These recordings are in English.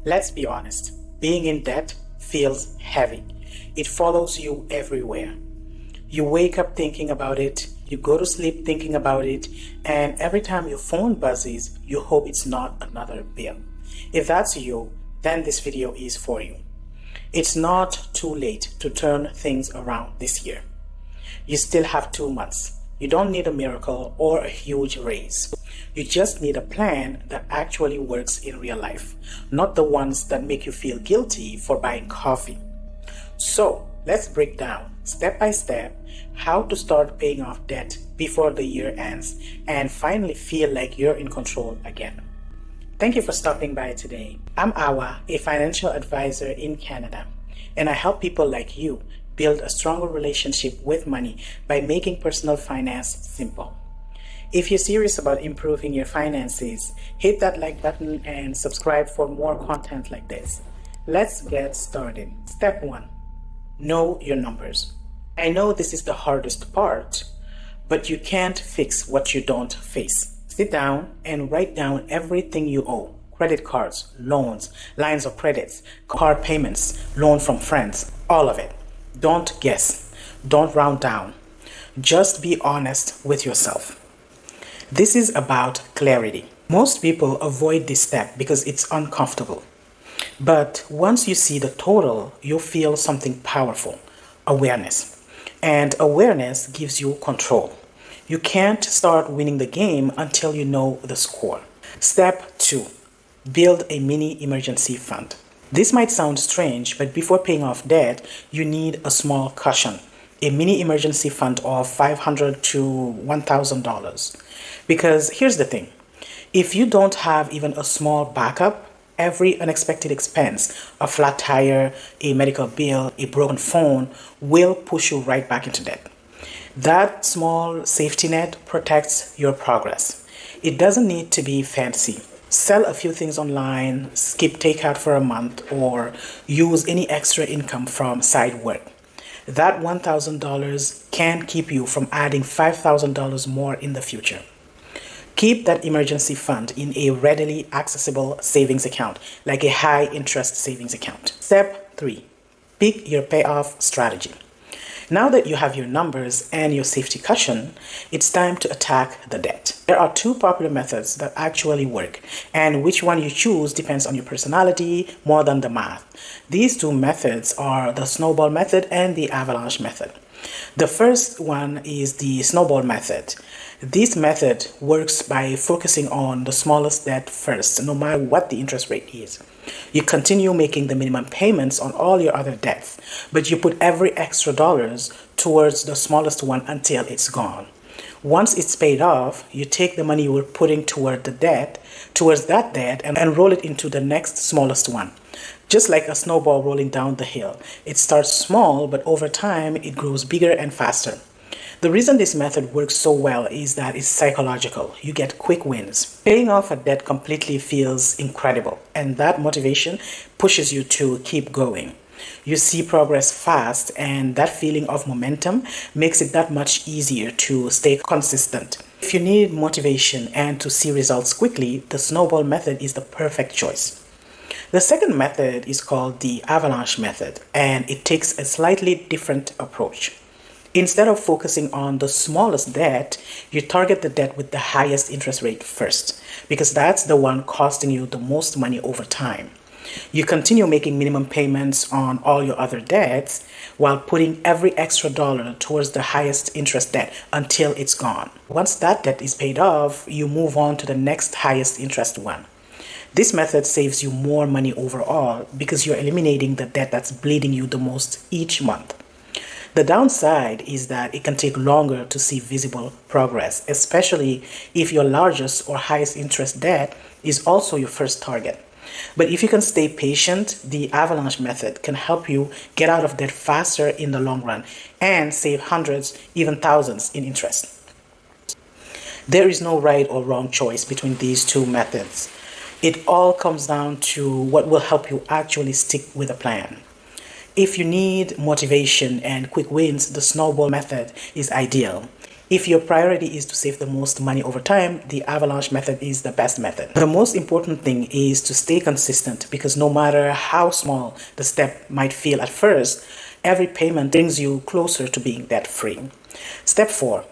Let's be honest, being in debt feels heavy. It follows you everywhere. You wake up thinking about it, you go to sleep thinking about it, and every time your phone buzzes, you hope it's not another bill. If that's you, then this video is for you. It's not too late to turn things around this year. You still have 2 months. You don't need a miracle or a huge raise. You just need a plan that actually works in real life, not the ones that make you feel guilty for buying coffee. So let's break down step by step how to start paying off debt before the year ends and finally feel like you're in control again. Thank you for stopping by today. I'm Awa, a financial advisor in Canada, and I help people like you build a stronger relationship with money by making personal finance simple. If you're serious about improving your finances, hit that like button and subscribe for more content like this. Let's get started. Step 1. Know your numbers. I know this is the hardest part, but you can't fix what you don't face. Sit down and write down everything you owe. Credit cards, loans, lines of credits, car payments, loan from friends, all of it. Don't guess. Don't round down. Just be honest with yourself. This is about clarity. Most people avoid this step because it's uncomfortable. But once you see the total, you'll feel something powerful, awareness. And awareness gives you control. You can't start winning the game until you know the score. Step 2. Build a mini emergency fund. This might sound strange, but before paying off debt, you need a small cushion, a mini emergency fund of $500 to $1,000. Because here's the thing, if you don't have even a small backup, every unexpected expense, a flat tire, a medical bill, a broken phone, will push you right back into debt. That small safety net protects your progress. It doesn't need to be fancy. Sell a few things online, skip takeout for a month, or use any extra income from side work. That $1,000 can keep you from adding $5,000 more in the future. Keep that emergency fund in a readily accessible savings account, like a high interest savings account. Step 3. Pick your payoff strategy. Now that you have your numbers and your safety cushion, it's time to attack the debt. There are 2 popular methods that actually work, and which one you choose depends on your personality more than the math. These 2 methods are the snowball method and the avalanche method. The first one is the snowball method. This method works by focusing on the smallest debt first, no matter what the interest rate is. You continue making the minimum payments on all your other debts, but you put every extra dollars towards the smallest one until it's gone. Once it's paid off, you take the money you were putting towards that debt and roll it into the next smallest one. Just like a snowball rolling down the hill. It starts small, but over time it grows bigger and faster. The reason this method works so well is that it's psychological. You get quick wins. Paying off a debt completely feels incredible, and that motivation pushes you to keep going. You see progress fast, and that feeling of momentum makes it that much easier to stay consistent. If you need motivation and to see results quickly, the snowball method is the perfect choice. The second method is called the avalanche method, and it takes a slightly different approach. Instead of focusing on the smallest debt, you target the debt with the highest interest rate first, because that's the one costing you the most money over time. You continue making minimum payments on all your other debts while putting every extra dollar towards the highest interest debt until it's gone. Once that debt is paid off, you move on to the next highest interest one. This method saves you more money overall because you're eliminating the debt that's bleeding you the most each month. The downside is that it can take longer to see visible progress, especially if your largest or highest interest debt is also your first target. But if you can stay patient, the avalanche method can help you get out of debt faster in the long run and save hundreds, even thousands in interest. There is no right or wrong choice between these 2 methods. It all comes down to what will help you actually stick with a plan. If you need motivation and quick wins, the snowball method is ideal. If your priority is to save the most money over time, the avalanche method is the best method. The most important thing is to stay consistent, because no matter how small the step might feel at first, every payment brings you closer to being debt-free. Step 4.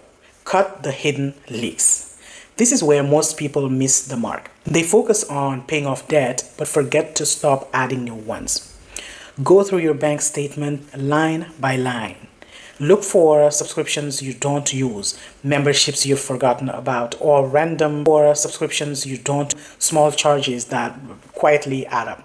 Cut the hidden leaks. This is where most people miss the mark. They focus on paying off debt, but forget to stop adding new ones. Go through your bank statement line by line. Look for subscriptions you don't use, memberships you've forgotten about, or random subscriptions you don't, small charges that quietly add up.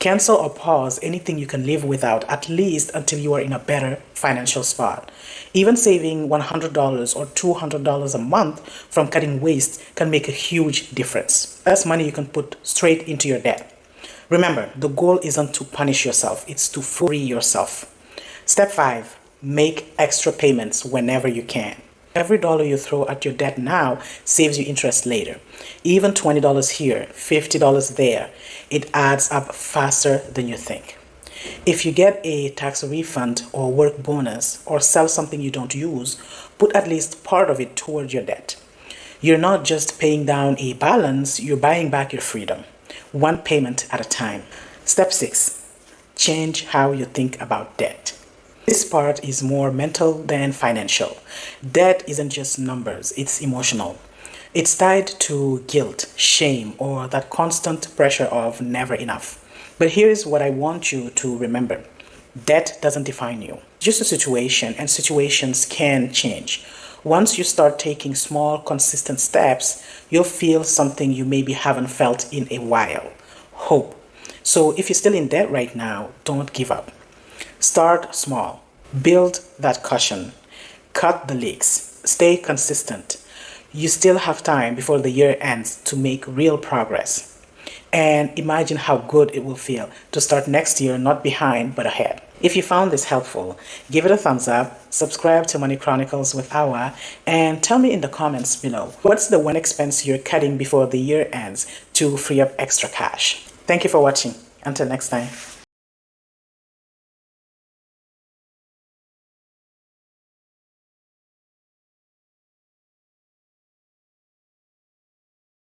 Cancel or pause anything you can live without, at least until you are in a better financial spot. Even saving $100 or $200 a month from cutting waste can make a huge difference. That's money you can put straight into your debt. Remember, the goal isn't to punish yourself, it's to free yourself. Step 5. Make extra payments whenever you can. Every dollar you throw at your debt now saves you interest later. Even $20 here, $50 there, it adds up faster than you think. If you get a tax refund or work bonus or sell something you don't use, put at least part of it toward your debt. You're not just paying down a balance, you're buying back your freedom, one payment at a time. Step 6. Change how you think about debt. This part is more mental than financial. Debt isn't just numbers, it's emotional. It's tied to guilt, shame, or that constant pressure of never enough. But here's what I want you to remember. Debt doesn't define you. It's just a situation, and situations can change. Once you start taking small, consistent steps, you'll feel something you maybe haven't felt in a while. Hope. So if you're still in debt right now, don't give up. Start small. Build that cushion. Cut the leaks. Stay consistent. You still have time before the year ends to make real progress. And imagine how good it will feel to start next year not behind but ahead. If you found this helpful, give it a thumbs up, subscribe to Money Chronicles with Awa, and tell me in the comments below, what's the one expense you're cutting before the year ends to free up extra cash? Thank you for watching. Until next time.